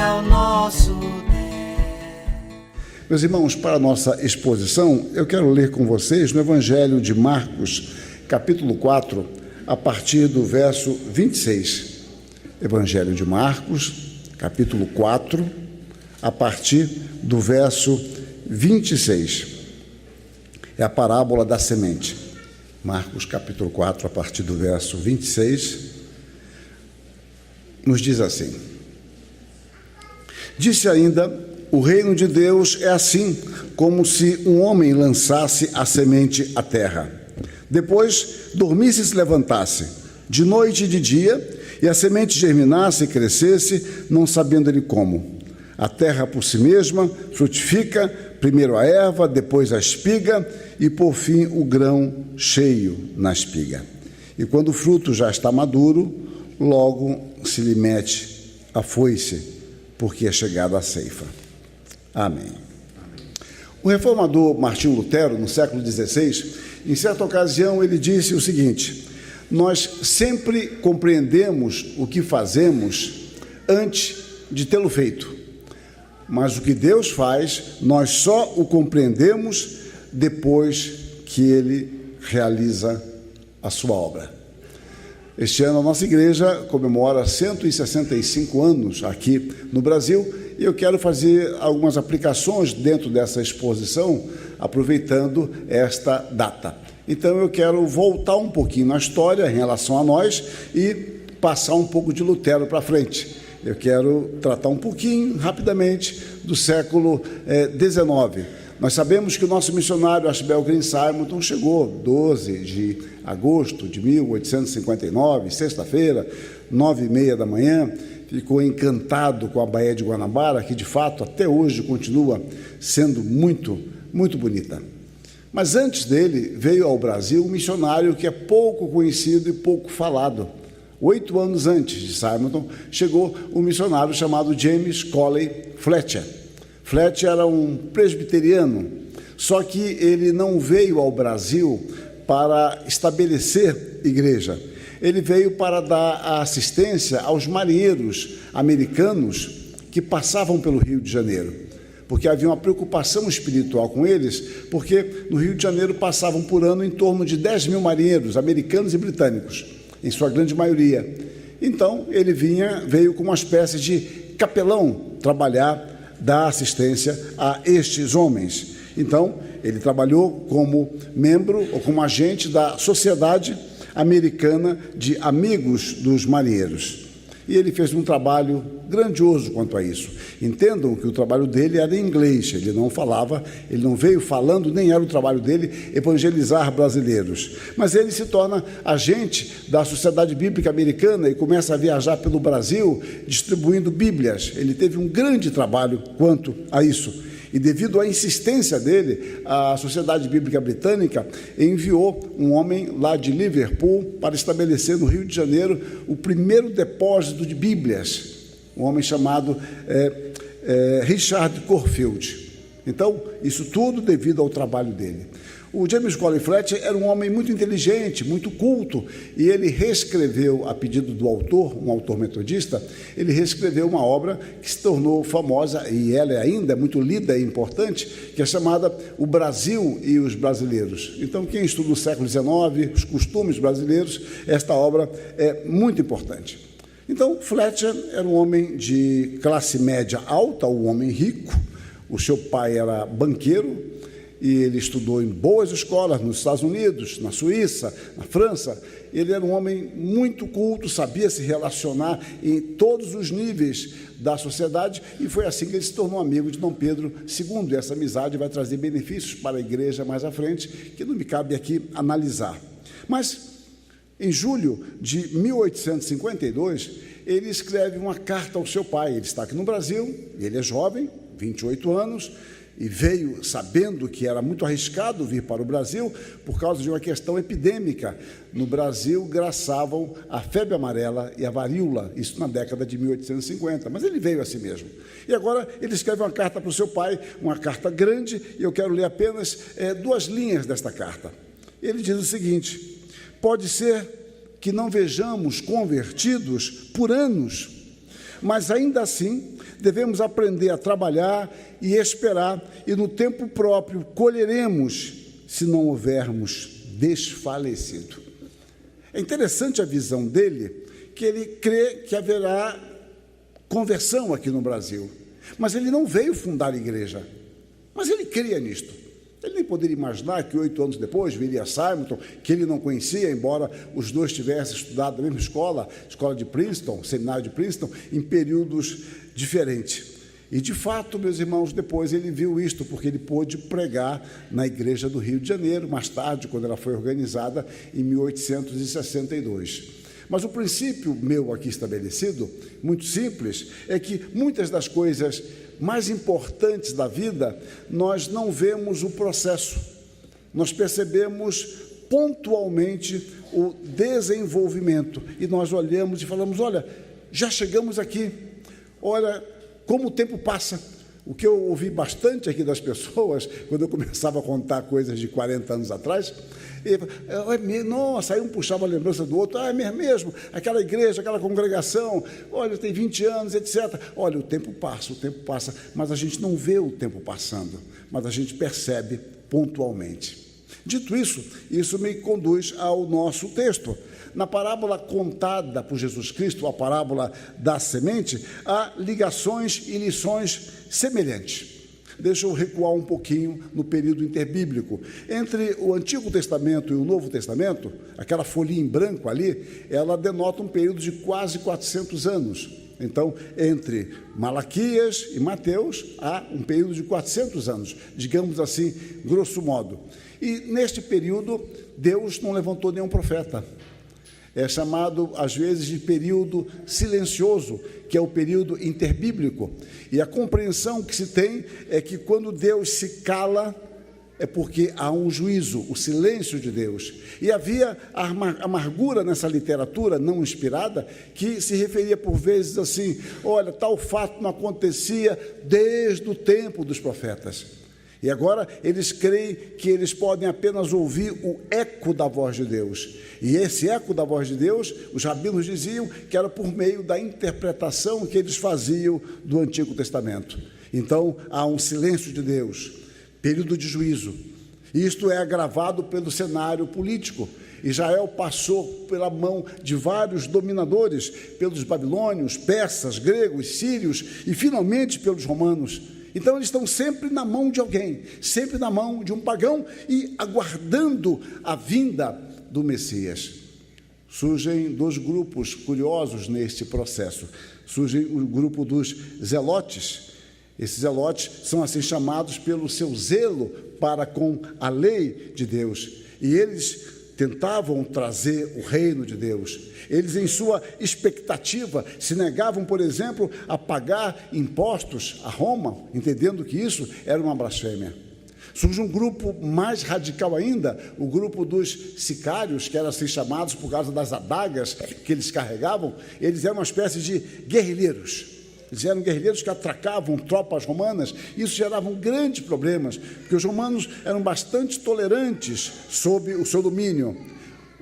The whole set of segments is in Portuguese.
é o nosso Deus. Meus irmãos, para a nossa exposição, eu quero ler com vocês no Evangelho de Marcos, capítulo 4, a partir do verso 26. Evangelho de Marcos, capítulo 4, a partir do verso 26. É a parábola da semente. Marcos, capítulo 4, a partir do verso 26, nos diz assim: Disse ainda: o reino de Deus é assim, como se um homem lançasse a semente à terra. Depois dormisse e se levantasse, de noite e de dia, e a semente germinasse e crescesse, não sabendo ele como. A terra por si mesma frutifica, primeiro a erva, depois a espiga, e por fim o grão cheio na espiga. E quando o fruto já está maduro, logo se lhe mete a foice, porque é chegada a ceifa. Amém. O reformador Martinho Lutero, no século XVI, em certa ocasião ele disse o seguinte: nós sempre compreendemos o que fazemos antes de tê-lo feito, mas o que Deus faz, nós só o compreendemos depois que Ele realiza a sua obra. Este ano a nossa igreja comemora 165 anos aqui no Brasil, e eu quero fazer algumas aplicações dentro dessa exposição, aproveitando esta data. Então eu quero voltar um pouquinho na história em relação a nós e passar um pouco de Lutero para frente. Eu quero tratar um pouquinho, rapidamente, do século XIX. Nós sabemos que o nosso missionário Ashbel Green Simonton chegou 12 de agosto de 1859, sexta-feira, 9h30 da manhã, ficou encantado com a Baía de Guanabara, que de fato até hoje continua sendo muito, muito bonita. Mas antes dele veio ao Brasil um missionário que é pouco conhecido e pouco falado. 8 anos antes de Simonton, chegou um missionário chamado James Coley Fletcher. Fletcher era um presbiteriano, só que ele não veio ao Brasil para estabelecer igreja. Ele veio para dar assistência aos marinheiros americanos que passavam pelo Rio de Janeiro, porque havia uma preocupação espiritual com eles, porque no Rio de Janeiro passavam por ano em torno de 10 mil marinheiros, americanos e britânicos, em sua grande maioria. Então, ele veio como uma espécie de capelão trabalhar, dar assistência a estes homens. Então, ele trabalhou como membro ou como agente da Sociedade Americana de Amigos dos Marinheiros. E ele fez um trabalho grandioso quanto a isso. Entendam que o trabalho dele era em inglês, ele não falava, ele não veio falando, nem era o trabalho dele evangelizar brasileiros. Mas ele se torna agente da Sociedade Bíblica Americana e começa a viajar pelo Brasil distribuindo Bíblias. Ele teve um grande trabalho quanto a isso. E devido à insistência dele, a Sociedade Bíblica Britânica enviou um homem lá de Liverpool para estabelecer no Rio de Janeiro o primeiro depósito de Bíblias, um homem chamado Richard Corfield. Então, isso tudo devido ao trabalho dele. O James Coley Fletcher era um homem muito inteligente, muito culto, e ele reescreveu, a pedido do autor, um autor metodista, ele reescreveu uma obra que se tornou famosa, e ela ainda é muito lida e importante, que é chamada O Brasil e os Brasileiros. Então, quem estuda o século XIX, os costumes brasileiros, esta obra é muito importante. Então, Fletcher era um homem de classe média alta, um homem rico. O seu pai era banqueiro, e ele estudou em boas escolas nos Estados Unidos, na Suíça, na França. Ele era um homem muito culto, sabia se relacionar em todos os níveis da sociedade, e foi assim que ele se tornou amigo de Dom Pedro II. E essa amizade vai trazer benefícios para a igreja mais à frente, que não me cabe aqui analisar. Mas, em julho de 1852, ele escreve uma carta ao seu pai. Ele está aqui no Brasil, ele é jovem, 28 anos, e veio sabendo que era muito arriscado vir para o Brasil por causa de uma questão epidêmica. No Brasil graçavam a febre amarela e a varíola, isso na década de 1850, mas ele veio assim mesmo. E agora ele escreve uma carta para o seu pai, uma carta grande, e eu quero ler apenas 2 linhas desta carta. Ele diz o seguinte: pode ser que não vejamos convertidos por anos, Mas ainda assim, devemos aprender a trabalhar e esperar, e no tempo próprio colheremos, se não houvermos desfalecido. É interessante a visão dele, que ele crê que haverá conversão aqui no Brasil, mas ele não veio fundar a igreja, mas ele cria nisto. Ele nem poderia imaginar que 8 anos depois viria Simonton, que ele não conhecia, embora os dois tivessem estudado na mesma escola de Princeton, seminário de Princeton, em períodos diferentes. E, de fato, meus irmãos, depois ele viu isto, porque ele pôde pregar na igreja do Rio de Janeiro, mais tarde, quando ela foi organizada, em 1862. Mas o princípio meu aqui estabelecido, muito simples, é que muitas das coisas mais importantes da vida, nós não vemos o processo, nós percebemos pontualmente o desenvolvimento, e nós olhamos e falamos, olha, já chegamos aqui, olha como o tempo passa. O que eu ouvi bastante aqui das pessoas, quando eu começava a contar coisas de 40 anos atrás, nossa, aí um puxava a lembrança do outro, é mesmo, aquela igreja, aquela congregação, olha, tem 20 anos, etc. Olha, o tempo passa, mas a gente não vê o tempo passando, mas a gente percebe pontualmente. Dito isso, isso me conduz ao nosso texto. Na parábola contada por Jesus Cristo, a parábola da semente, há ligações e lições semelhantes. Deixa eu recuar um pouquinho no período interbíblico. Entre o Antigo Testamento e o Novo Testamento, aquela folhinha em branco ali, ela denota um período de quase 400 anos. Então, entre Malaquias e Mateus, há um período de 400 anos, digamos assim, grosso modo. E, neste período, Deus não levantou nenhum profeta. É chamado, às vezes, de período silencioso, que é o período interbíblico. E a compreensão que se tem é que quando Deus se cala, é porque há um juízo, o silêncio de Deus. E havia a amargura nessa literatura não inspirada, que se referia por vezes assim, olha, tal fato não acontecia desde o tempo dos profetas. E agora eles creem que eles podem apenas ouvir o eco da voz de Deus. E esse eco da voz de Deus, os rabinos diziam que era por meio da interpretação que eles faziam do Antigo Testamento. Então, há um silêncio de Deus, período de juízo. Isto é agravado pelo cenário político. Israel passou pela mão de vários dominadores, pelos babilônios, persas, gregos, sírios e, finalmente, pelos romanos. Então, eles estão sempre na mão de alguém, sempre na mão de um pagão e aguardando a vinda do Messias. Surgem 2 grupos curiosos neste processo. Surge o grupo dos zelotes. Esses zelotes são assim chamados pelo seu zelo para com a lei de Deus. E eles tentavam trazer o reino de Deus. Eles, em sua expectativa, se negavam, por exemplo, a pagar impostos a Roma, entendendo que isso era uma blasfêmia. Surge um grupo mais radical ainda, o grupo dos sicários, que eram assim chamados por causa das adagas que eles carregavam. Eles eram uma espécie de guerrilheiros. Eles eram guerrilheiros que atracavam tropas romanas. Isso gerava grandes problemas, porque os romanos eram bastante tolerantes sob o seu domínio.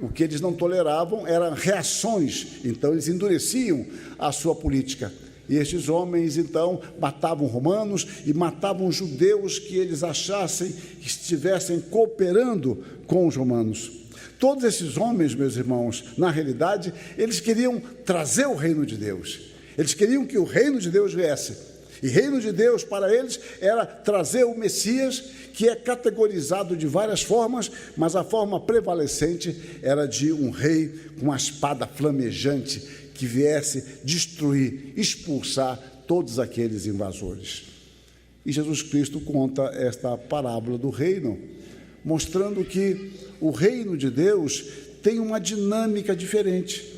O que eles não toleravam eram reações, então eles endureciam a sua política. E estes homens, então, matavam romanos e matavam judeus que eles achassem que estivessem cooperando com os romanos. Todos esses homens, meus irmãos, na realidade, eles queriam trazer o reino de Deus. Eles queriam que o reino de Deus viesse. E reino de Deus, para eles, era trazer o Messias, que é categorizado de várias formas, mas a forma prevalecente era de um rei com uma espada flamejante que viesse destruir, expulsar todos aqueles invasores. E Jesus Cristo conta esta parábola do reino, mostrando que o reino de Deus tem uma dinâmica diferente.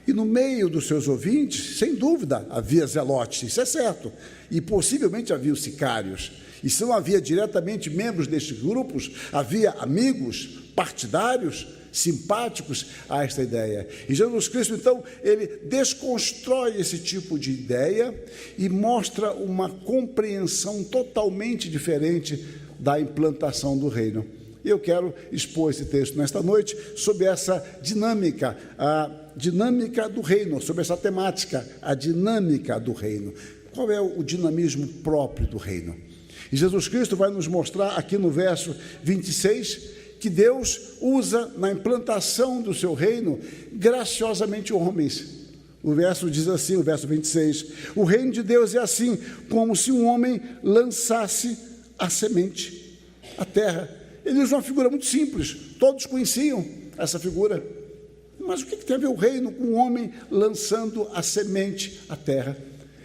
E no meio dos seus ouvintes, sem dúvida, havia zelotes, isso é certo, e possivelmente havia os sicários. E se não havia diretamente membros destes grupos, havia amigos, partidários, simpáticos a esta ideia. E Jesus Cristo, então, ele desconstrói esse tipo de ideia e mostra uma compreensão totalmente diferente da implantação do reino. E eu quero expor esse texto nesta noite sobre essa dinâmica, a dinâmica do reino, sobre essa temática, a dinâmica do reino. Qual é o dinamismo próprio do reino? E Jesus Cristo vai nos mostrar aqui no verso 26 que Deus usa na implantação do seu reino graciosamente homens. O verso diz assim, o verso 26, o reino de Deus é assim, como se um homem lançasse a semente à terra. Ele usa uma figura muito simples, todos conheciam essa figura. Mas o que tem a ver o reino com um homem lançando a semente à terra?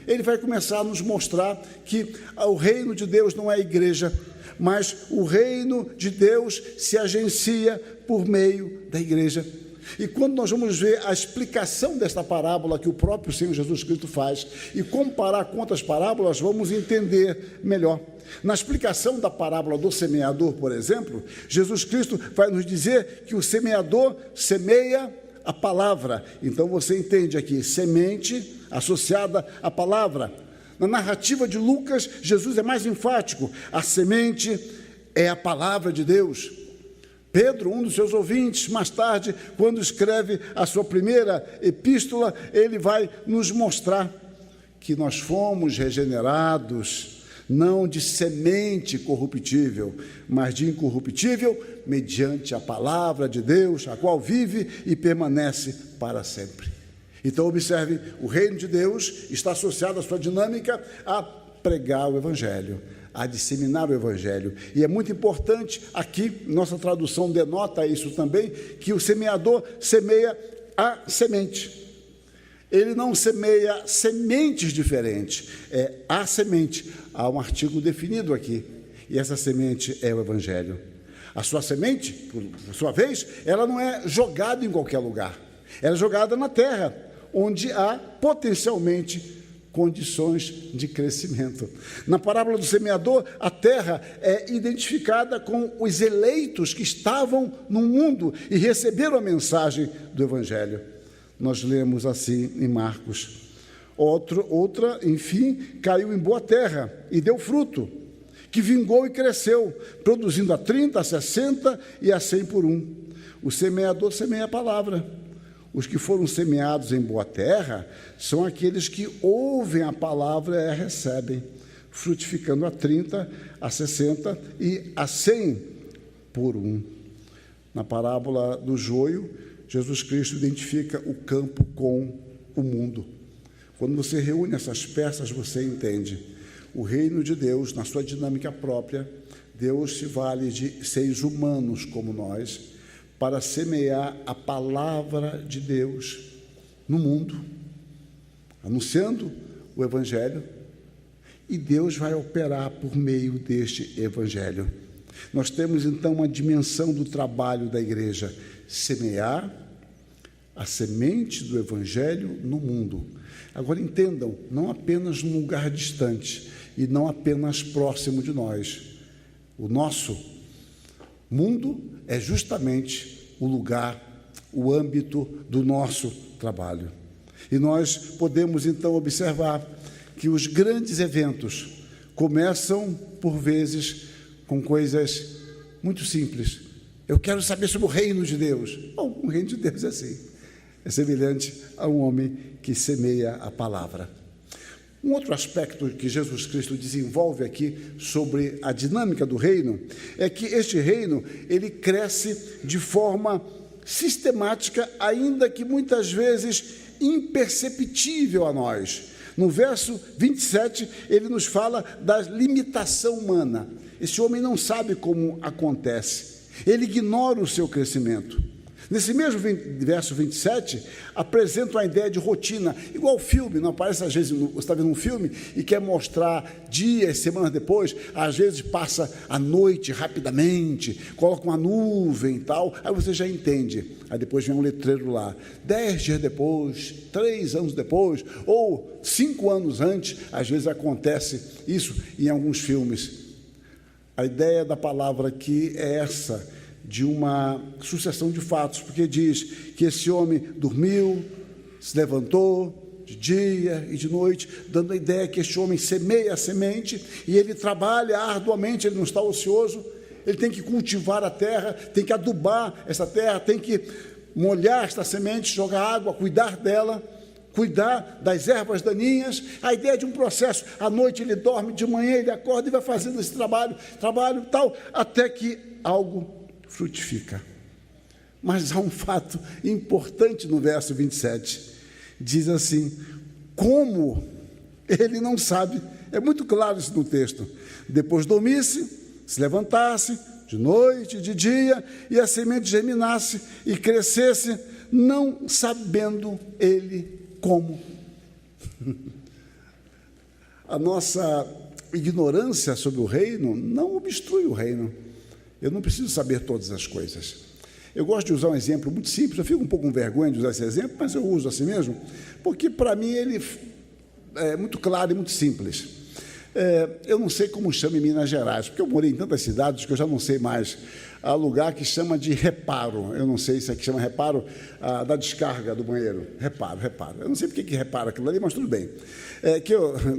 Ele vai começar a nos mostrar que o reino de Deus não é a igreja, mas o reino de Deus se agencia por meio da igreja. E quando nós vamos ver a explicação desta parábola que o próprio Senhor Jesus Cristo faz e comparar com outras parábolas, vamos entender melhor. Na explicação da parábola do semeador, por exemplo, Jesus Cristo vai nos dizer que o semeador semeia a palavra. Então você entende aqui, semente associada à palavra. Na narrativa de Lucas, Jesus é mais enfático. A semente é a palavra de Deus. Pedro, um dos seus ouvintes, mais tarde, quando escreve a sua primeira epístola, ele vai nos mostrar que nós fomos regenerados, não de semente corruptível, mas de incorruptível, mediante a palavra de Deus, a qual vive e permanece para sempre. Então, observe, o reino de Deus está associado à sua dinâmica a pregar o Evangelho, a disseminar o Evangelho. E é muito importante, aqui, nossa tradução denota isso também, que o semeador semeia a semente. Ele não semeia sementes diferentes, é a semente. Há um artigo definido aqui, e essa semente é o Evangelho. A sua semente, por sua vez, ela não é jogada em qualquer lugar, ela é jogada na terra, onde há potencialmente condições de crescimento. Na parábola do semeador, a terra é identificada com os eleitos que estavam no mundo e receberam a mensagem do Evangelho. Nós lemos assim em Marcos. Outra, enfim, caiu em boa terra e deu fruto, que vingou e cresceu, produzindo a 30, a 60 e a 100 por um. O semeador semeia a palavra. Os que foram semeados em boa terra são aqueles que ouvem a palavra e a recebem, frutificando a 30, a 60 e a 100 por um. Na parábola do joio, Jesus Cristo identifica o campo com o mundo. Quando você reúne essas peças, você entende. O reino de Deus, na sua dinâmica própria, Deus se vale de seres humanos como nós, para semear a palavra de Deus no mundo, anunciando o Evangelho, e Deus vai operar por meio deste Evangelho. Nós temos, então, uma dimensão do trabalho da igreja, semear a semente do Evangelho no mundo. Agora, entendam, não apenas num lugar distante, e não apenas próximo de nós. O nosso mundo é justamente o lugar, o âmbito do nosso trabalho. E nós podemos, então, observar que os grandes eventos começam, por vezes, com coisas muito simples. Eu quero saber sobre o reino de Deus. Bom, o reino de Deus é assim. É semelhante a um homem que semeia a palavra. Um outro aspecto que Jesus Cristo desenvolve aqui sobre a dinâmica do reino é que este reino, ele cresce de forma sistemática, ainda que muitas vezes imperceptível a nós. No verso 27, ele nos fala da limitação humana. Esse homem não sabe como acontece, ele ignora o seu crescimento. Nesse mesmo verso 27, apresenta uma ideia de rotina, igual filme, não aparece às vezes, você está vendo um filme e quer mostrar dias, semanas depois, às vezes passa a noite rapidamente, coloca uma nuvem e tal, aí você já entende. Aí depois vem um letreiro lá, 10 dias depois, 3 anos depois, ou 5 anos antes, às vezes acontece isso em alguns filmes. A ideia da palavra aqui é essa, de uma sucessão de fatos, porque diz que esse homem dormiu, se levantou de dia e de noite, dando a ideia que este homem semeia a semente e ele trabalha arduamente, ele não está ocioso, ele tem que cultivar a terra, tem que adubar essa terra, tem que molhar esta semente, jogar água, cuidar dela, cuidar das ervas daninhas. A ideia de um processo, à noite ele dorme, de manhã ele acorda e vai fazendo esse trabalho tal, até que algo frutifica. Mas há um fato importante no verso 27, diz assim, como ele não sabe, é muito claro isso no texto, depois dormisse, se levantasse, de noite, de dia, e a semente germinasse e crescesse, não sabendo ele como. A nossa ignorância sobre o reino não obstrui o reino. Eu não preciso saber todas as coisas. Eu gosto de usar um exemplo muito simples, eu fico um pouco com vergonha de usar esse exemplo, mas eu uso assim mesmo, porque para mim ele é muito claro e muito simples. Eu não sei como chama em Minas Gerais, porque eu morei em tantas cidades que eu já não sei mais. Há lugar que chama de reparo, eu não sei se aqui chama reparo da descarga do banheiro. Reparo. Eu não sei porque que repara aquilo ali, mas tudo bem.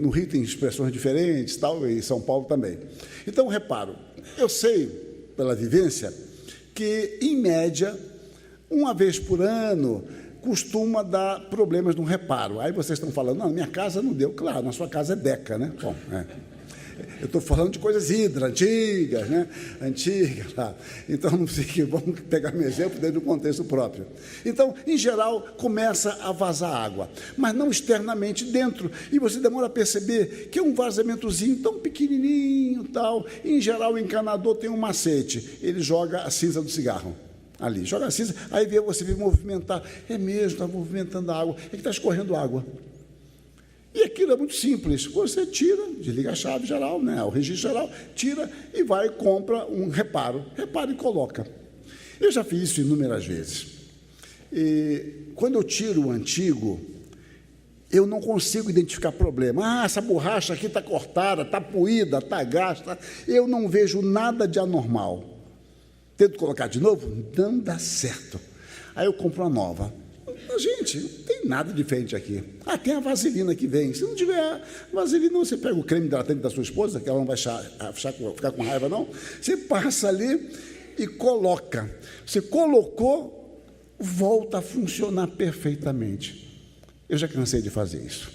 No Rio tem expressões diferentes, tal, e em São Paulo também. Então, reparo. Eu sei, pela vivência, que, em média, uma vez por ano, costuma dar problemas no reparo. Aí vocês estão falando, não, minha casa não deu. Claro, na sua casa é Deca, né? Bom, eu estou falando de coisas antigas, né? Antigas, tá? Então, não sei que vamos pegar meu exemplo dentro do contexto próprio. Então, em geral, começa a vazar água, mas não externamente dentro. E você demora a perceber que é um vazamentozinho tão pequenininho, tal. Em geral, o encanador tem um macete. Ele joga a cinza do cigarro ali, joga a cinza, aí você vê movimentar. É mesmo, está movimentando a água. É que está escorrendo água. E aquilo é muito simples. Você tira, desliga a chave geral, né, o registro geral, tira e vai e compra um reparo. Repara e coloca. Eu já fiz isso inúmeras vezes. E quando eu tiro o antigo, eu não consigo identificar problema. Essa borracha aqui está cortada, está poída, está gasta. Eu não vejo nada de anormal. Tento colocar de novo, não dá certo. Aí eu compro uma nova. Gente, não tem nada diferente aqui. Tem a vaselina que vem. Se não tiver vaselina, você pega o creme hidratante da sua esposa, que ela não vai ficar com raiva, não. Você passa ali e coloca. Você colocou, volta a funcionar perfeitamente. Eu já cansei de fazer isso.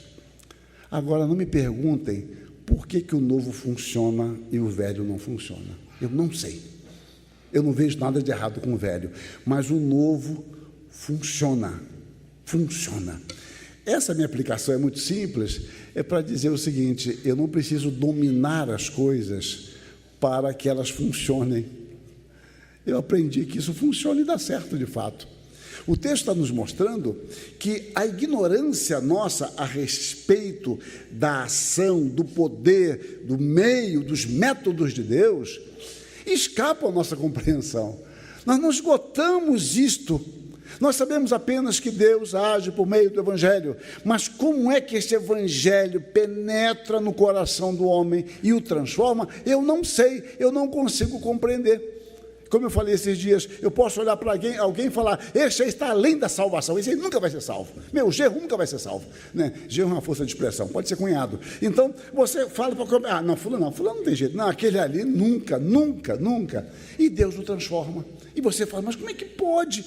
Agora, não me perguntem por que o novo funciona e o velho não funciona. Eu não sei. Eu não vejo nada de errado com o velho, mas o novo funciona. Essa minha aplicação é muito simples, é para dizer o seguinte, eu não preciso dominar as coisas para que elas funcionem. Eu aprendi que isso funciona e dá certo de fato. O texto está nos mostrando que a ignorância nossa a respeito da ação, do poder, do meio, dos métodos de Deus, escapa à nossa compreensão. Nós não esgotamos isto. Nós sabemos apenas que Deus age por meio do Evangelho, mas como é que esse Evangelho penetra no coração do homem e o transforma? Eu não sei, eu não consigo compreender. Como eu falei esses dias, eu posso olhar para alguém e falar, esse aí está além da salvação, esse aí nunca vai ser salvo. Meu genro nunca vai ser salvo. Né? Genro é uma força de expressão, pode ser cunhado. Então, você fala para não, fulano não tem jeito. Não, aquele ali nunca. E Deus o transforma. E você fala, mas como é que pode?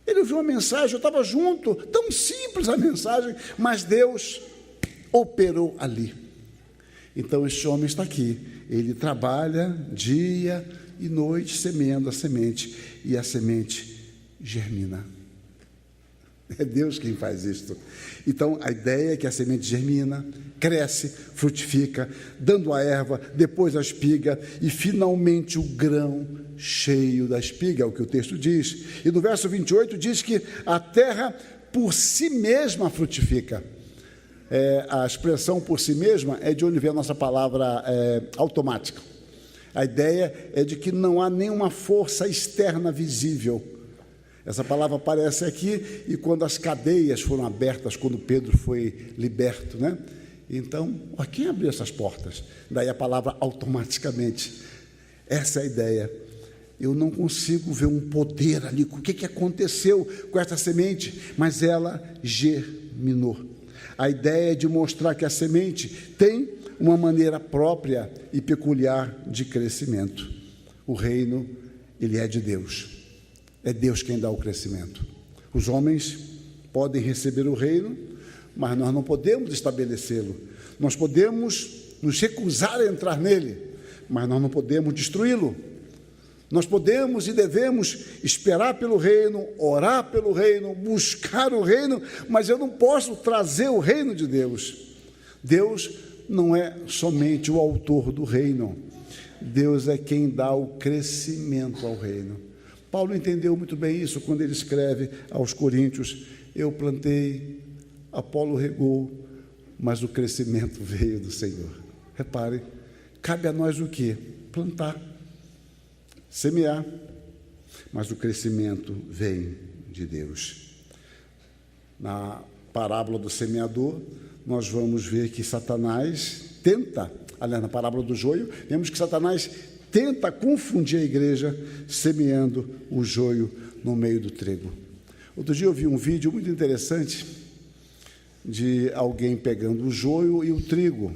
Ele ouviu uma mensagem, eu estava junto, tão simples a mensagem, mas Deus operou ali. Então, este homem está aqui, ele trabalha dia e noite semeando a semente, e a semente germina. É Deus quem faz isto. Então, a ideia é que a semente germina, cresce, frutifica, dando a erva, depois a espiga, e finalmente o grão cheio da espiga, é o que o texto diz. E no verso 28 diz que a terra por si mesma frutifica. A expressão por si mesma é de onde vem a nossa palavra automática. A ideia é de que não há nenhuma força externa visível. Essa palavra aparece aqui, e quando as cadeias foram abertas, quando Pedro foi liberto, né? Então, quem abriu essas portas? Daí a palavra automaticamente. Essa é a ideia. Eu não consigo ver um poder ali, o que aconteceu com essa semente, mas ela germinou. A ideia é de mostrar que a semente tem uma maneira própria e peculiar de crescimento. o reino, ele é de Deus. É Deus quem dá o crescimento. Os homens podem receber o reino, mas nós não podemos estabelecê-lo. Nós podemos nos recusar a entrar nele, mas nós não podemos destruí-lo. Nós podemos e devemos esperar pelo reino, orar pelo reino, buscar o reino, mas eu não posso trazer o reino de Deus. Deus não é somente o autor do reino. Deus é quem dá o crescimento ao reino. Paulo entendeu muito bem isso quando ele escreve aos Coríntios: eu plantei, Apolo regou, mas o crescimento veio do Senhor. Repare, cabe a nós o quê? Plantar, semear, mas o crescimento vem de Deus. Na parábola do semeador, nós vamos ver que Satanás tenta, aliás, na parábola do joio, vemos que Satanás tenta confundir a igreja, semeando o joio no meio do trigo. Outro dia eu vi um vídeo muito interessante de alguém pegando o joio e o trigo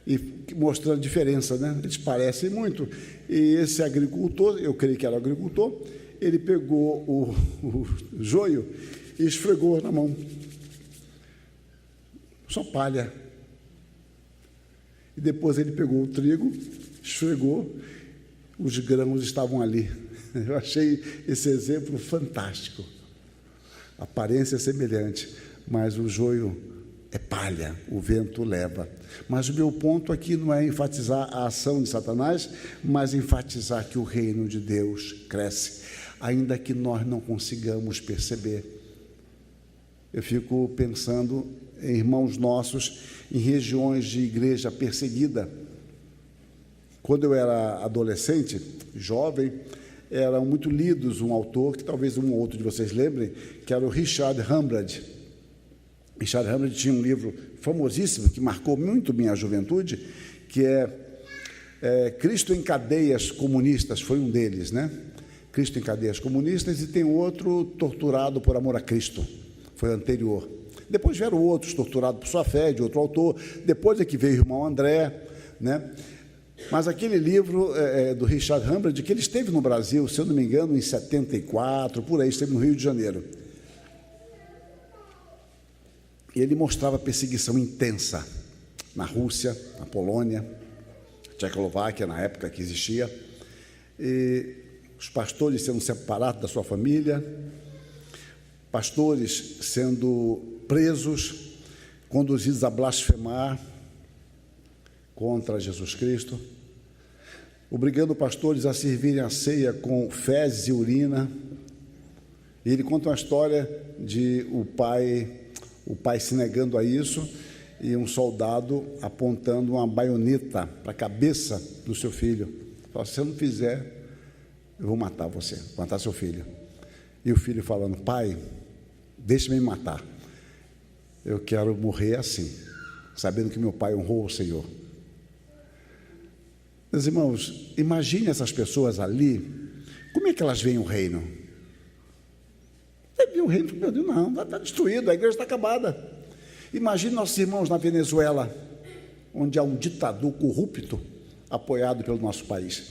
e mostrando a diferença, né? Eles parecem muito. E esse agricultor, eu creio que era agricultor, ele pegou o joio e esfregou na mão. Só palha. E depois ele pegou o trigo, esfregou, os grãos estavam ali. Eu achei esse exemplo fantástico. A aparência é semelhante, mas o joio é palha, o vento leva. Mas o meu ponto aqui não é enfatizar a ação de Satanás, mas enfatizar que o reino de Deus cresce, ainda que nós não consigamos perceber. Eu fico pensando em irmãos nossos em regiões de igreja perseguida. Quando eu era adolescente, jovem, eram muito lidos um autor, que talvez um ou outro de vocês lembrem, que era o Richard Hamblad. Richard Hamblad tinha um livro famosíssimo, que marcou muito minha juventude, que é Cristo em Cadeias Comunistas, foi um deles, né? Cristo em Cadeias Comunistas, e tem outro, Torturado por Amor a Cristo, foi o anterior. Depois vieram outros, Torturado por Sua Fé, de outro autor, depois é que veio o irmão André, né? Mas aquele livro do Richard Hamblad, que ele esteve no Brasil, se eu não me engano, em 74, por aí, esteve no Rio de Janeiro. E ele mostrava a perseguição intensa na Rússia, na Polônia, Tchecoslováquia, na época que existia, e os pastores sendo separados da sua família, pastores sendo presos, conduzidos a blasfemar contra Jesus Cristo, obrigando pastores a servirem a ceia com fezes e urina. E ele conta uma história de o pai se negando a isso e um soldado apontando uma baioneta para a cabeça do seu filho. Fala: se você não fizer, eu vou matar você, vou matar seu filho. E o filho falando: pai, deixe-me me matar. Eu quero morrer assim, sabendo que meu pai honrou o Senhor. Meus irmãos, imagine essas pessoas ali, como é que elas veem o reino? Você viu o reino? Meu Deus, não, está destruído, a igreja está acabada. Imagine nossos irmãos na Venezuela, onde há um ditador corrupto, apoiado pelo nosso país.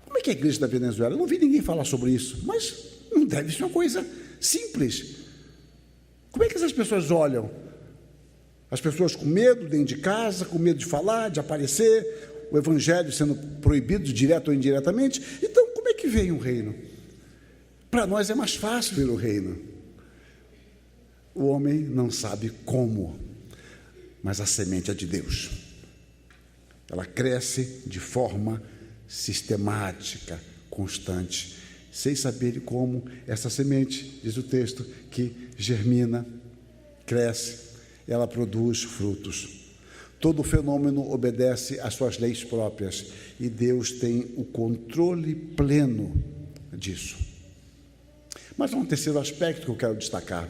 Como é que é a igreja da Venezuela? Eu não vi ninguém falar sobre isso, mas não deve ser uma coisa simples. Como é que essas pessoas olham? As pessoas com medo dentro de casa, com medo de falar, de aparecer, o evangelho sendo proibido direto ou indiretamente. Então, como é que vem o reino? Para nós é mais fácil ver o reino. O homem não sabe como, mas a semente é de Deus. Ela cresce de forma sistemática, constante, sem saber como essa semente, diz o texto, que germina, cresce, ela produz frutos. Todo fenômeno obedece às suas leis próprias e Deus tem o controle pleno disso. Mas há um terceiro aspecto que eu quero destacar,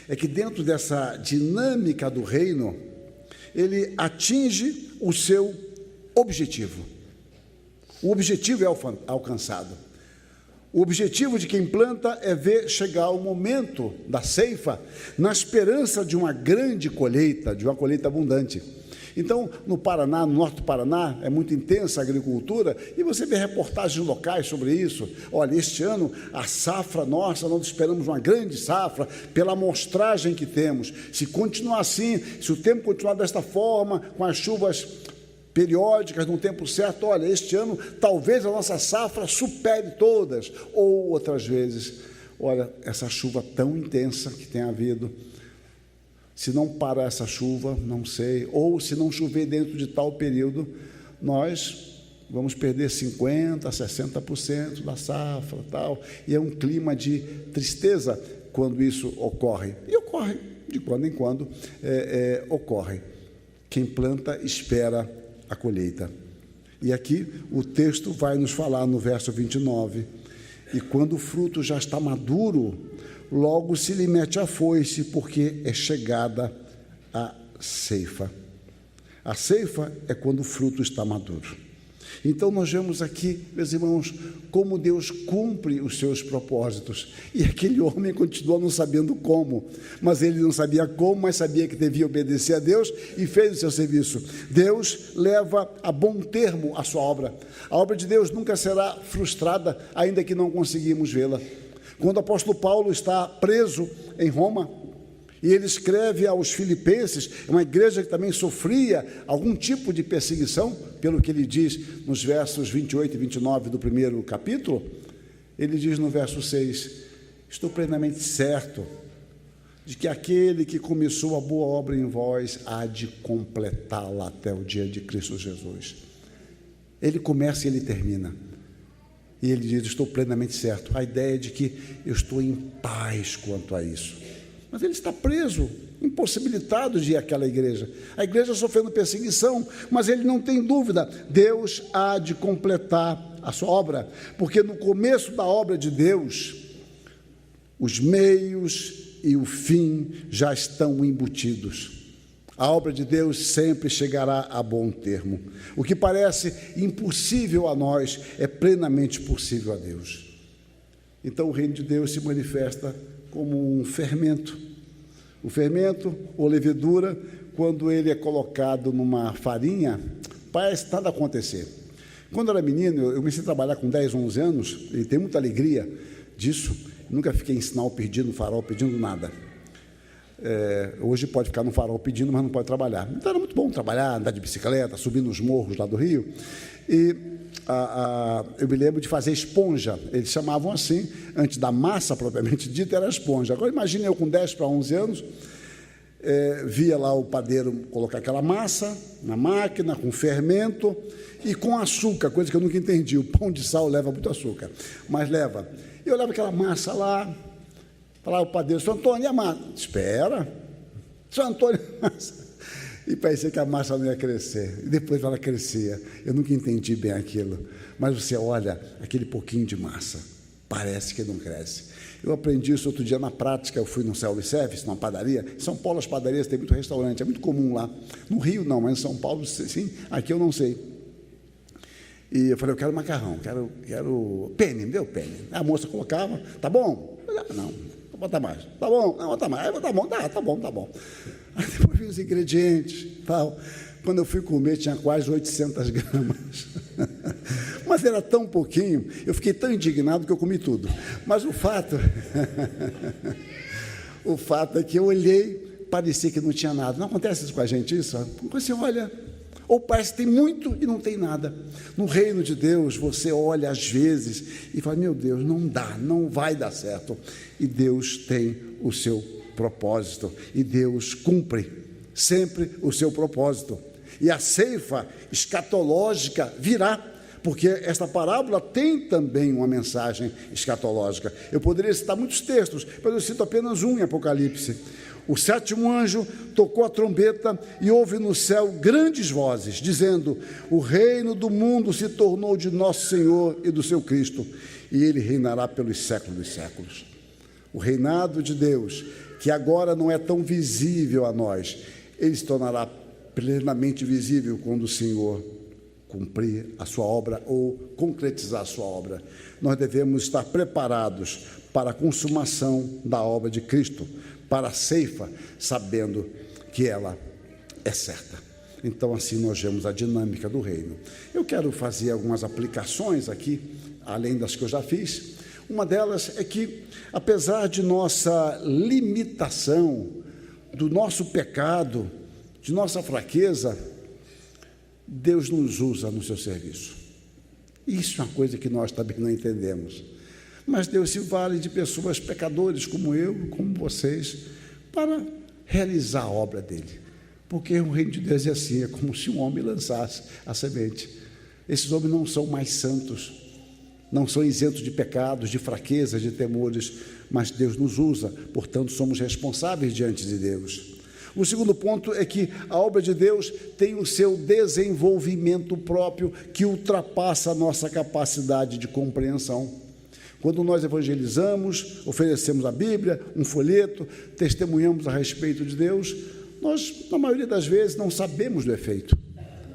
é que dentro dessa dinâmica do reino, ele atinge o seu objetivo. O objetivo é alcançado. O objetivo de quem planta é ver chegar o momento da ceifa, na esperança de uma grande colheita, de uma colheita abundante. Então, no Paraná, no norte do Paraná, é muito intensa a agricultura, e você vê reportagens locais sobre isso. Olha, este ano, a safra nossa, nós esperamos uma grande safra, pela amostragem que temos. Se continuar assim, se o tempo continuar desta forma, com as chuvas periódicas, no tempo certo, olha, este ano, talvez a nossa safra supere todas. Ou, outras vezes, olha, essa chuva tão intensa que tem havido, se não parar essa chuva, não sei, ou se não chover dentro de tal período, nós vamos perder 50%, 60% da safra, tal, e é um clima de tristeza quando isso ocorre, e ocorre, de quando em quando ocorre. Quem planta espera a colheita. E aqui o texto vai nos falar no verso 29, e quando o fruto já está maduro, logo se lhe mete a foice, porque é chegada a ceifa. A ceifa é quando o fruto está maduro. Então nós vemos aqui, meus irmãos, como Deus cumpre os seus propósitos. E aquele homem continua não sabendo como, mas ele não sabia como, mas sabia que devia obedecer a Deus e fez o seu serviço. Deus leva a bom termo a sua obra. A obra de Deus nunca será frustrada, ainda que não conseguimos vê-la. Quando o apóstolo Paulo está preso em Roma, e ele escreve aos Filipenses, uma igreja que também sofria algum tipo de perseguição, pelo que ele diz nos versos 28 e 29 do primeiro capítulo, ele diz no verso 6, estou plenamente certo de que aquele que começou a boa obra em vós há de completá-la até o dia de Cristo Jesus. Ele começa e ele termina. E ele diz, estou plenamente certo. A ideia é de que eu estou em paz quanto a isso. Mas ele está preso, impossibilitado de ir àquela igreja. A igreja sofrendo perseguição, mas ele não tem dúvida, Deus há de completar a sua obra, porque no começo da obra de Deus, os meios e o fim já estão embutidos. A obra de Deus sempre chegará a bom termo. O que parece impossível a nós é plenamente possível a Deus. Então o reino de Deus se manifesta como um fermento. O fermento, ou levedura, quando ele é colocado numa farinha, parece nada acontecer. Quando eu era menino, eu comecei a trabalhar com 10, 11 anos, e tenho muita alegria disso, nunca fiquei em sinal pedindo, farol pedindo nada. Hoje pode ficar no farol pedindo, mas não pode trabalhar. Então era muito bom trabalhar, andar de bicicleta, subir nos morros lá do Rio, e eu me lembro de fazer esponja, eles chamavam assim, antes da massa propriamente dita, era esponja. Agora imagine eu com 10 para 11 anos, via lá o padeiro colocar aquela massa na máquina, com fermento e com açúcar, coisa que eu nunca entendi. O pão de sal leva muito açúcar, mas leva. Eu levo aquela massa lá, falava o padeiro, Sr. Antônio, e a massa? Espera, Sr. Antônio, a massa. E parecia que a massa não ia crescer, e depois ela crescia. Eu nunca entendi bem aquilo, mas você olha aquele pouquinho de massa, parece que não cresce. Eu aprendi isso outro dia na prática. Eu fui no self-service, numa padaria. Em São Paulo as padarias têm muito restaurante, é muito comum lá. No Rio não, mas em São Paulo sim, aqui eu não sei. E eu falei, eu quero macarrão, quero penne, me deu penne. A moça colocava, tá bom? Eu falei, não, vou botar mais. Tá bom, não, botar mais. Aí, tá bom, tá bom. Aí depois vi os ingredientes, tal. Quando eu fui comer, tinha quase 800 gramas. Mas era tão pouquinho, eu fiquei tão indignado que eu comi tudo. Mas o fato é que eu olhei, parecia que não tinha nada. Não acontece isso com a gente, isso? Você olha, ou parece que tem muito e não tem nada. No reino de Deus, você olha às vezes e fala, meu Deus, não dá, não vai dar certo. E Deus tem o seu propósito, e Deus cumpre sempre o seu propósito. E a ceifa escatológica virá, porque esta parábola tem também uma mensagem escatológica. Eu poderia citar muitos textos, mas eu cito apenas um em Apocalipse. O sétimo anjo tocou a trombeta e houve no céu grandes vozes, dizendo, o reino do mundo se tornou de nosso Senhor e do seu Cristo, e ele reinará pelos séculos dos séculos. O reinado de Deus, que agora não é tão visível a nós, ele se tornará plenamente visível quando o Senhor cumprir a sua obra ou concretizar a sua obra. Nós devemos estar preparados para a consumação da obra de Cristo, para a ceifa, sabendo que ela é certa. Então, assim, nós vemos a dinâmica do reino. Eu quero fazer algumas aplicações aqui, além das que eu já fiz. Uma delas é que, apesar de nossa limitação, do nosso pecado, de nossa fraqueza, Deus nos usa no seu serviço. Isso é uma coisa que nós também não entendemos. Mas Deus se vale de pessoas pecadores como eu, como vocês, para realizar a obra dele. Porque o reino de Deus é assim, é como se um homem lançasse a semente. Esses homens não são mais santos, não são isentos de pecados, de fraquezas, de temores, mas Deus nos usa, portanto somos responsáveis diante de Deus. O segundo ponto é que a obra de Deus tem o seu desenvolvimento próprio que ultrapassa a nossa capacidade de compreensão. Quando nós evangelizamos, oferecemos a Bíblia, um folheto, testemunhamos a respeito de Deus, nós, na maioria das vezes, não sabemos do efeito.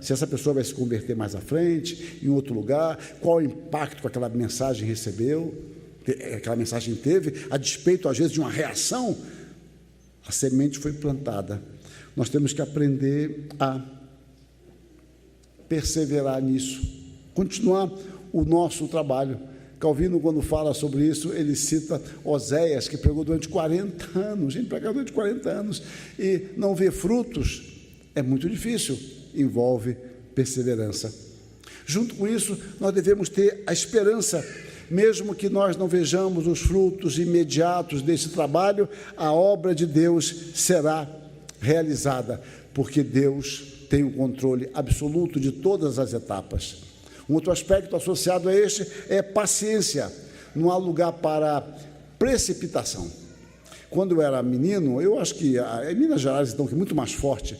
Se essa pessoa vai se converter mais à frente, em outro lugar, qual o impacto que aquela mensagem recebeu, aquela mensagem teve, a despeito, às vezes, de uma reação. A semente foi plantada. Nós temos que aprender a perseverar nisso, continuar o nosso trabalho. Calvino, quando fala sobre isso, ele cita Oséias, que pregou durante 40 anos. Gente, pregar durante 40 anos e não ver frutos é muito difícil, envolve perseverança. Junto com isso, nós devemos ter a esperança. Mesmo que nós não vejamos os frutos imediatos desse trabalho, a obra de Deus será realizada, porque Deus tem o controle absoluto de todas as etapas. Um outro aspecto associado a este é paciência. Não há lugar para precipitação. Quando eu era menino, eu acho que em Minas Gerais, então, que é muito mais forte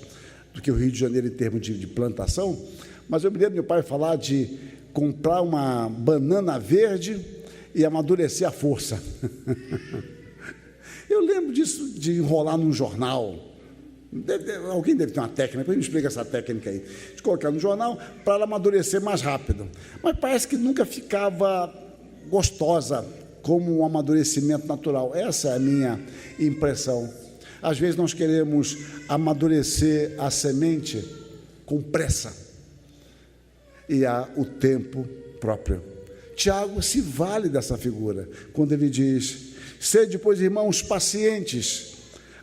do que o Rio de Janeiro em termos de plantação, mas eu me lembro do meu pai falar de comprar uma banana verde e amadurecer à força. Eu lembro disso, de enrolar num jornal. Alguém deve ter uma técnica, depois me explica essa técnica aí, de colocar no jornal para ela amadurecer mais rápido. Mas parece que nunca ficava gostosa como um amadurecimento natural. Essa é a minha impressão. Às vezes nós queremos amadurecer a semente com pressa, e há o tempo próprio. Tiago se vale dessa figura, quando ele diz: sede, pois, irmãos, pacientes,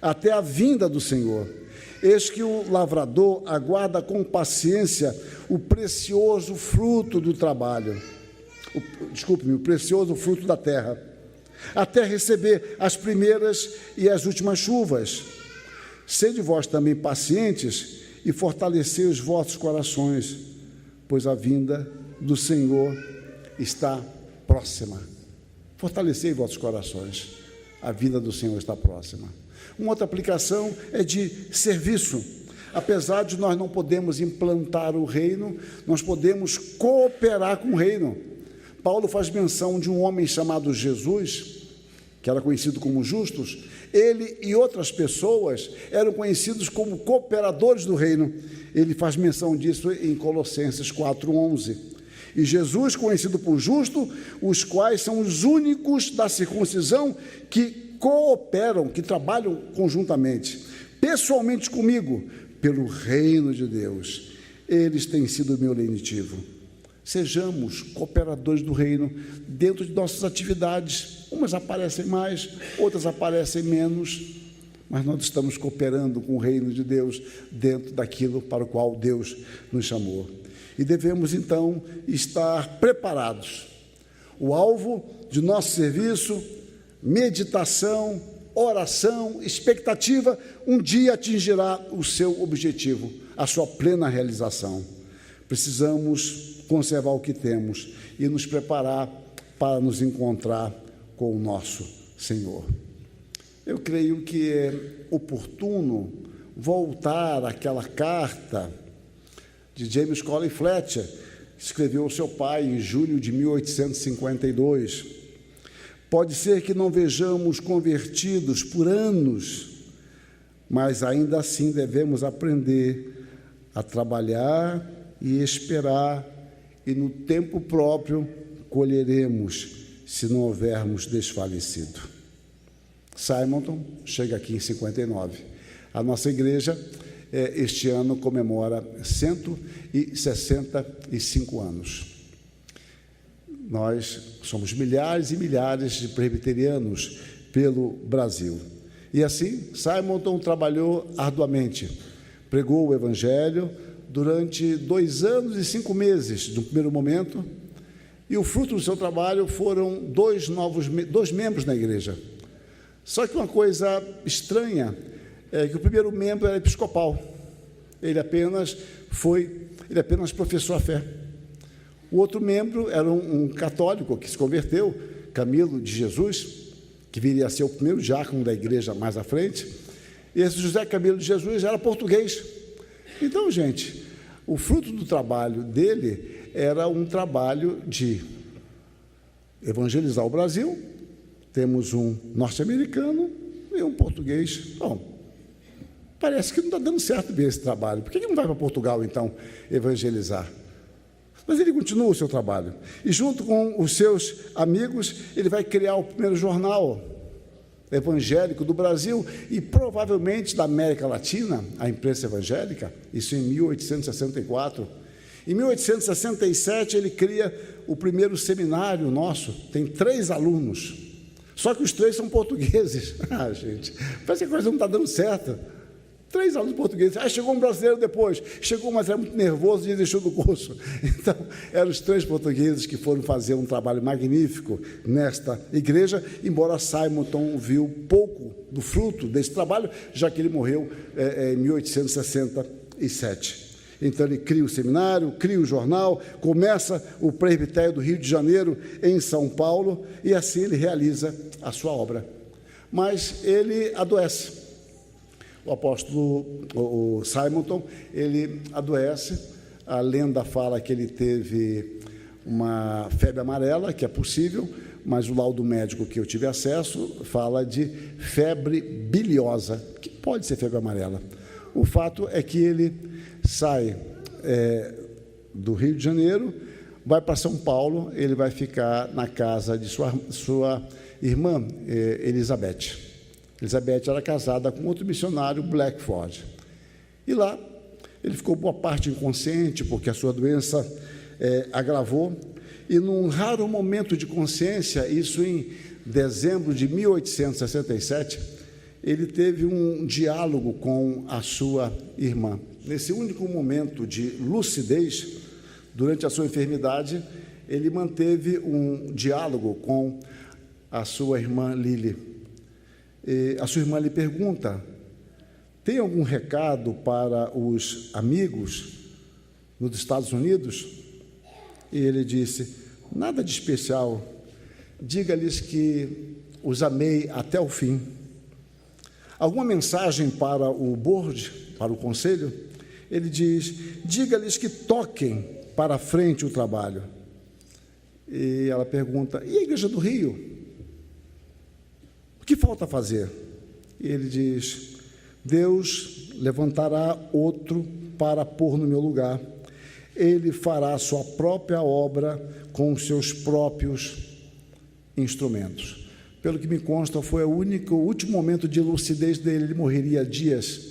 até a vinda do Senhor. Eis que o lavrador aguarda com paciência o precioso fruto do trabalho, o precioso fruto da terra, até receber as primeiras e as últimas chuvas. Sede vós também pacientes e fortalecei os vossos corações, pois a vinda do Senhor está próxima. Fortalecei vossos corações, a vinda do Senhor está próxima. Uma outra aplicação é de serviço. Apesar de nós não podermos implantar o reino, nós podemos cooperar com o reino. Paulo faz menção de um homem chamado Jesus, que era conhecido como Justus. Ele e outras pessoas eram conhecidos como cooperadores do reino. Ele faz menção disso em Colossenses 4:11. E Jesus, conhecido por justo, os quais são os únicos da circuncisão que cooperam, que trabalham conjuntamente, pessoalmente comigo, pelo reino de Deus. Eles têm sido o meu lenitivo. Sejamos cooperadores do reino dentro de nossas atividades. Umas aparecem mais, outras aparecem menos, mas nós estamos cooperando com o reino de Deus dentro daquilo para o qual Deus nos chamou. E devemos, então, estar preparados. O alvo de nosso serviço, meditação, oração, expectativa, um dia atingirá o seu objetivo, a sua plena realização. Precisamos conservar o que temos e nos preparar para nos encontrar com o nosso Senhor. Eu creio que é oportuno voltar àquela carta de James Cole Fletcher, que escreveu ao seu pai em julho de 1852. Pode ser que não vejamos convertidos por anos, mas ainda assim devemos aprender a trabalhar e esperar, e no tempo próprio colheremos, se não houvermos desfalecido. Simonton chega aqui em 59. A nossa igreja este ano comemora 165 anos. Nós somos milhares e milhares de presbiterianos pelo Brasil. E assim, Simonton trabalhou arduamente, pregou o Evangelho durante 2 anos e 5 meses, no primeiro momento, e o fruto do seu trabalho foram 2 membros na igreja. Só que uma coisa estranha é que o primeiro membro era episcopal, ele apenas professou a fé. O outro membro era um católico que se converteu, Camilo de Jesus, que viria a ser o primeiro diácono da igreja mais à frente. E esse José Camilo de Jesus era português. Então, gente, o fruto do trabalho dele era um trabalho de evangelizar o Brasil. Temos um norte-americano e um português. Bom, parece que não está dando certo bem esse trabalho. Por que não vai para Portugal, então, evangelizar? Mas ele continua o seu trabalho. E junto com os seus amigos, ele vai criar o primeiro jornal evangélico do Brasil e provavelmente da América Latina, a imprensa evangélica, isso em 1864. Em 1867, ele cria o primeiro seminário nosso, tem 3 alunos, só que os 3 são portugueses. Gente, parece que a coisa não está dando certo. 3 alunos portugueses. Chegou um brasileiro depois. Chegou, mas era muito nervoso e desistiu do curso. Então, eram os 3 portugueses que foram fazer um trabalho magnífico nesta igreja, embora Simonton viu pouco do fruto desse trabalho, já que ele morreu em 1867. Então, ele cria o seminário, cria o jornal, começa o presbitério do Rio de Janeiro, em São Paulo, e assim ele realiza a sua obra. Mas ele adoece. O apóstolo o Simonton, ele adoece. A lenda fala que ele teve uma febre amarela, que é possível, mas o laudo médico que eu tive acesso fala de febre biliosa, que pode ser febre amarela. O fato é que ele sai do Rio de Janeiro, vai para São Paulo, ele vai ficar na casa de sua irmã, Elizabeth. Elizabeth era casada com outro missionário, Blackford. E lá, ele ficou boa parte inconsciente, porque a sua doença agravou. E num raro momento de consciência, isso em dezembro de 1867, ele teve um diálogo com a sua irmã. Nesse único momento de lucidez, durante a sua enfermidade, ele manteve um diálogo com a sua irmã Lily. A sua irmã lhe pergunta: tem algum recado para os amigos nos Estados Unidos? E ele disse: nada de especial, diga-lhes que os amei até o fim. Alguma mensagem para o board, para o conselho? Ele diz: diga-lhes que toquem para frente o trabalho. E ela pergunta: e a Igreja do Rio? O que falta fazer? E ele diz: Deus levantará outro para pôr no meu lugar. Ele fará a sua própria obra com os seus próprios instrumentos. Pelo que me consta, foi o último momento de lucidez dele. Ele morreria dias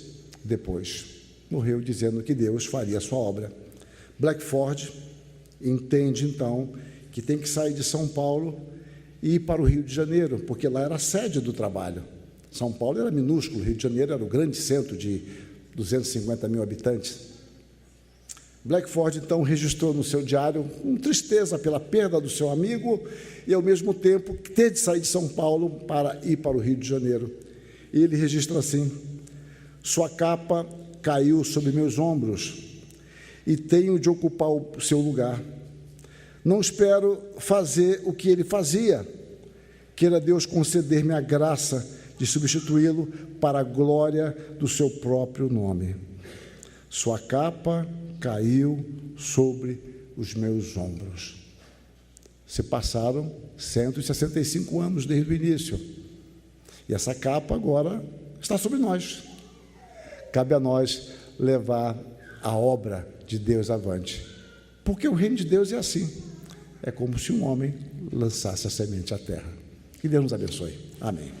depois. Morreu dizendo que Deus faria a sua obra. Blackford entende, então, que tem que sair de São Paulo e ir para o Rio de Janeiro, porque lá era a sede do trabalho. São Paulo era minúsculo, Rio de Janeiro era o grande centro de 250 mil habitantes. Blackford, então, registrou no seu diário com tristeza pela perda do seu amigo e, ao mesmo tempo, ter de sair de São Paulo para ir para o Rio de Janeiro. E ele registra assim: sua capa caiu sobre meus ombros e tenho de ocupar o seu lugar. Não espero fazer o que ele fazia. Queira Deus conceder-me a graça de substituí-lo para a glória do seu próprio nome. Sua capa caiu sobre os meus ombros. Se passaram 165 anos desde o início. E essa capa agora está sobre nós. Cabe a nós levar a obra de Deus avante. Porque o reino de Deus é assim. É como se um homem lançasse a semente à terra. Que Deus nos abençoe. Amém.